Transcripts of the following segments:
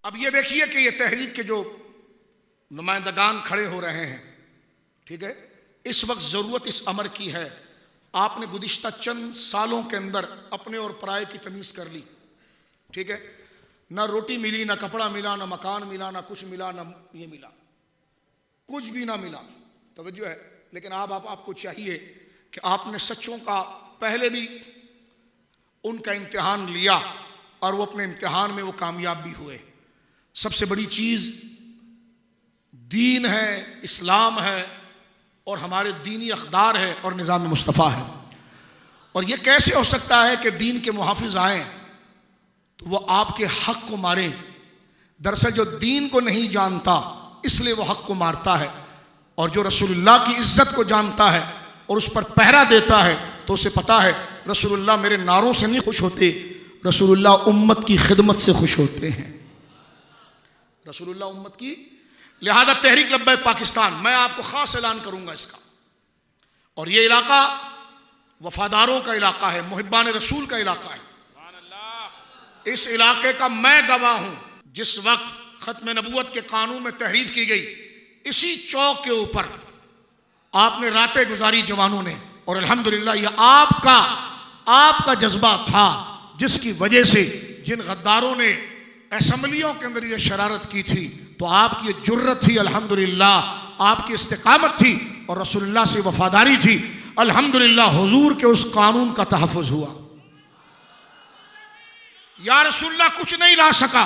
अब ये देखिए कि ये तहरीक के जो नुमाइंदगान खड़े हो रहे हैं, ठीक है, इस वक्त ज़रूरत इस अमर की है। आपने गुज़िश्ता चंद सालों के अंदर अपने और पराये की तमीज़ कर ली, ठीक है। ना रोटी मिली, ना कपड़ा मिला, ना मकान मिला, ना कुछ मिला, ना ये मिला, कुछ भी ना मिला। तवज्जो है। लेकिन आपको चाहिए कि आपने सच्चों का पहले भी उनका इम्तिहान लिया और वो अपने इम्तिहान में वो कामयाब भी हुए। सबसे बड़ी चीज़ दीन है, इस्लाम है और हमारे दीनी अक़दार है और निज़ाम मुस्तफ़ा है। और ये कैसे हो सकता है कि दीन के मुहाफ़िज़ आएँ तो वो आपके हक़ को मारें? दरअसल जो दीन को नहीं जानता इसलिए वो हक़ को मारता है, और जो रसूलुल्लाह की इज़्ज़त को जानता है और उस पर पहरा देता है तो उसे पता है रसूलुल्लाह मेरे नारों से नहीं खुश होते, रसूलुल्लाह उम्मत की खिदमत से खुश होते हैं। रसूलुल्लाह उम्मत की, लिहाजा तहरीक लब्बैक पाकिस्तान, मैं आपको ख़ास ऐलान करूँगा इसका। और ये इलाका वफ़ादारों का इलाका है, मुहिब्बान रसूल का इलाका है। इस इलाके का मैं गवाह हूँ। जिस वक्त ख़त्म नबूवत के कानून में तहरीफ की गई, इसी चौक के ऊपर आपने रातें गुजारी जवानों ने, और अल्हम्दुलिल्लाह ये आपका जज्बा था जिसकी वजह से जिन गद्दारों ने असम्बलियों के अंदर ये शरारत की थी, तो आपकी ये जुर्रत थी, अल्हम्दुलिल्लाह आपकी इस्तिकामत थी और रसूलुल्लाह से वफादारी थी। अल्हम्दुलिल्लाह हुजूर के उस कानून का तहफ़्फ़ुज़ हुआ। या रसूलुल्लाह कुछ नहीं ला सका,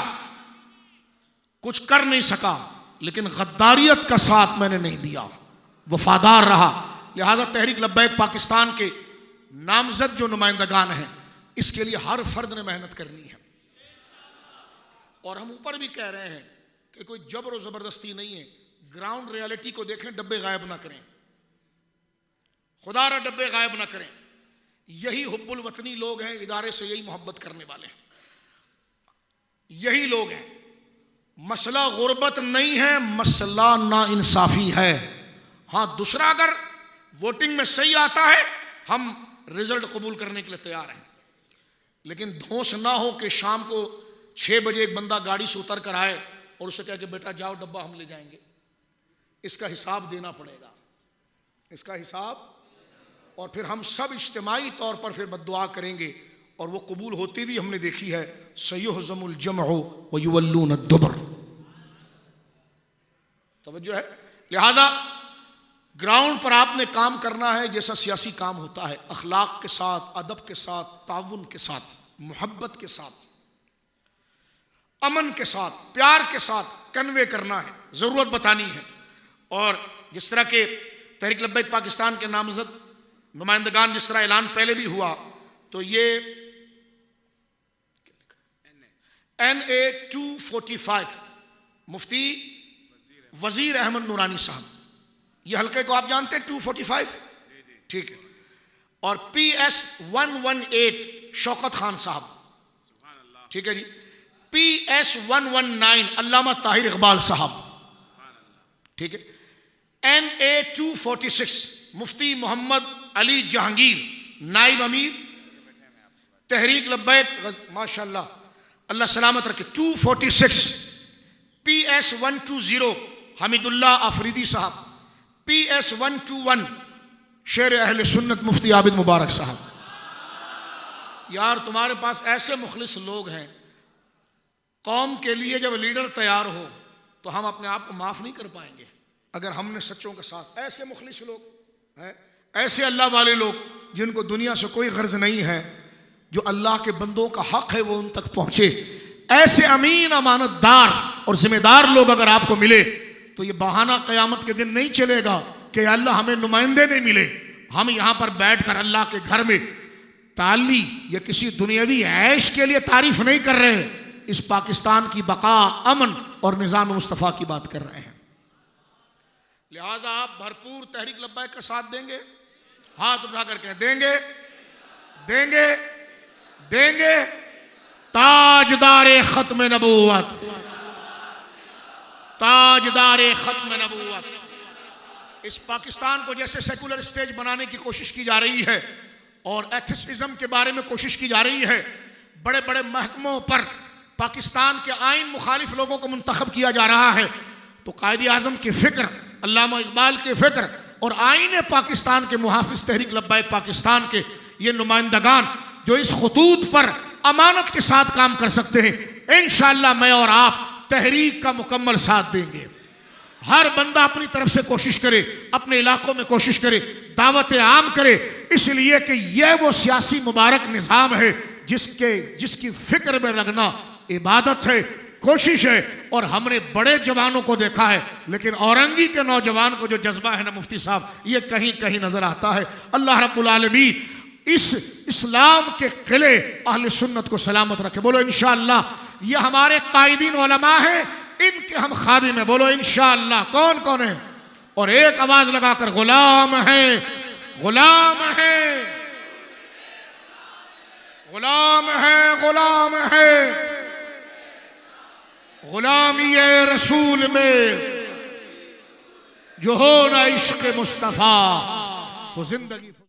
कुछ कर नहीं सका, लेकिन गद्दारियत का साथ मैंने नहीं दिया, वफादार रहा। लिहाजा तहरीक लब्बैक पाकिस्तान के नामजद जो नुमाइंदगान हैं, इसके लिए हर फर्द ने मेहनत करनी है। और हम ऊपर भी कह रहे हैं कि कोई जबर और ज़बरदस्ती नहीं है। ग्राउंड रियलिटी को देखें, डब्बे गायब ना करें, खुदा रा डब्बे गायब ना करें। यही हुब्बुल वतनी लोग हैं, इदारे से यही मोहब्बत करने वाले हैं, यही लोग हैं। मसला गुर्बत नहीं है, मसला ना इंसाफी है। हाँ, दूसरा अगर वोटिंग में सही आता है हम रिजल्ट कबूल करने के लिए तैयार हैं, लेकिन धौंस ना हो कि शाम को 6 बजे एक बंदा गाड़ी से उतर कर आए और उसे कह के बेटा जाओ डब्बा हम ले जाएंगे। इसका हिसाब देना पड़ेगा, इसका हिसाब। और फिर हम सब इज्तिमाई तौर पर फिर बद्दुआ करेंगे, और वो कबूल होती भी हमने देखी है। सयुहज़मुल जमअ व युवल्लून अद-दुबर। तवज्जो है। लिहाजा ग्राउंड पर आपने काम करना है जैसा सियासी काम होता है, अखलाक के साथ, अदब के साथ, ताउन के साथ, मोहब्बत के साथ, अमन के साथ, प्यार के साथ कन्वे करना है, ज़रूरत बतानी है। और जिस तरह के तहरीक लब्बैक पाकिस्तान के नामज़द नुमाइंदगान, जिस तरह ऐलान पहले भी हुआ, तो ये NA 245 मुफ्ती वज़ीर अहमद नूरानी साहब, ये हल्के को आप जानते हैं 245, ठीक है। और PS 118 शौकत खान साहब, ठीक है जी। PS 119 अल्लामा ताहिर इकबाल साहब, ठीक है। NA 246 मुफ्ती मोहम्मद अली जहांगीर नाइब अमीर तहरीक लब्बैक, माशाअल्लाह, अल्लाह सलामत रखे। 246 PS 120 हमीदुल्लाह अफरीदी साहब, PS 121 शेर अहले सुन्नत मुफ्ती आबिद मुबारक साहब। यार तुम्हारे पास ऐसे मुखलिस लोग हैं, कौम के लिए जब लीडर तैयार हो तो हम अपने आप को माफ़ नहीं कर पाएंगे अगर हमने सच्चों के साथ। ऐसे मुखलिस लोग हैं, ऐसे अल्लाह वाले लोग जिनको दुनिया से कोई गर्ज नहीं है, जो अल्लाह के बंदों का हक है वो उन तक पहुंचे। ऐसे अमीन, अमानतदार और जिम्मेदार लोग अगर आपको मिले तो ये बहाना क़यामत के दिन नहीं चलेगा कि अल्लाह हमें नुमाइंदे नहीं मिले। हम यहाँ पर बैठ कर अल्लाह के घर में ताली या किसी दुनियावी ऐश के लिए तारीफ नहीं कर रहे, इस पाकिस्तान की बका, अमन और निज़ाम मुस्तफ़ा की बात कर रहे हैं। लिहाजा आप भरपूर तहरीक लब्बैक का साथ देंगे, हाथ उठा कर कह देंगे, देंगे, देंगे। ताजदारे खत्म नबूवत, ताजदारे खत्म नबूवत। इस पाकिस्तान को जैसे सेकुलर स्टेज बनाने की कोशिश की जा रही है और एथिसिज्म के बारे में कोशिश की जा रही है, बड़े बड़े महकमों पर पाकिस्तान के आइन मुखालिफ लोगों को मुंतखब किया जा रहा है, तो कायद आज़म की फ़िक्र, अल्लामा इकबाल की फ़िक्र और आइन पाकिस्तान के मुहाफिज तहरीक लब्बाइक पाकिस्तान के ये नुमाइंदगान जो इस खतूत पर अमानत के साथ काम कर सकते हैं, इंशाअल्लाह मैं और आप तहरीक का मुकम्मल साथ देंगे। हर बंदा अपनी तरफ से कोशिश करे, अपने इलाकों में कोशिश करे, दावत आम करे, इसलिए कि यह वो सियासी मुबारक निज़ाम है जिसकी फ़िक्र में लगना इबादत है, कोशिश है। और हमने बड़े जवानों को देखा है, लेकिन औरंगी के नौजवान को जो जज्बा है ना मुफ्ती साहब, ये कहीं कहीं नजर आता है। अल्लाह रब्बुल आलमीन इस इस्लाम के किले अहले सुन्नत को सलामत रखे। बोलो इंशाअल्लाह। ये हमारे कायदीन उलमा हैं, इनके हम खादिम हैं। बोलो इंशाअल्लाह। कौन कौन है? और एक आवाज लगाकर गुलाम है, गुलाम है, गुलाम है, गुलाम है। गुलामी रसूल में जो हो ना इश्क मुस्तफा, वो जिंदगी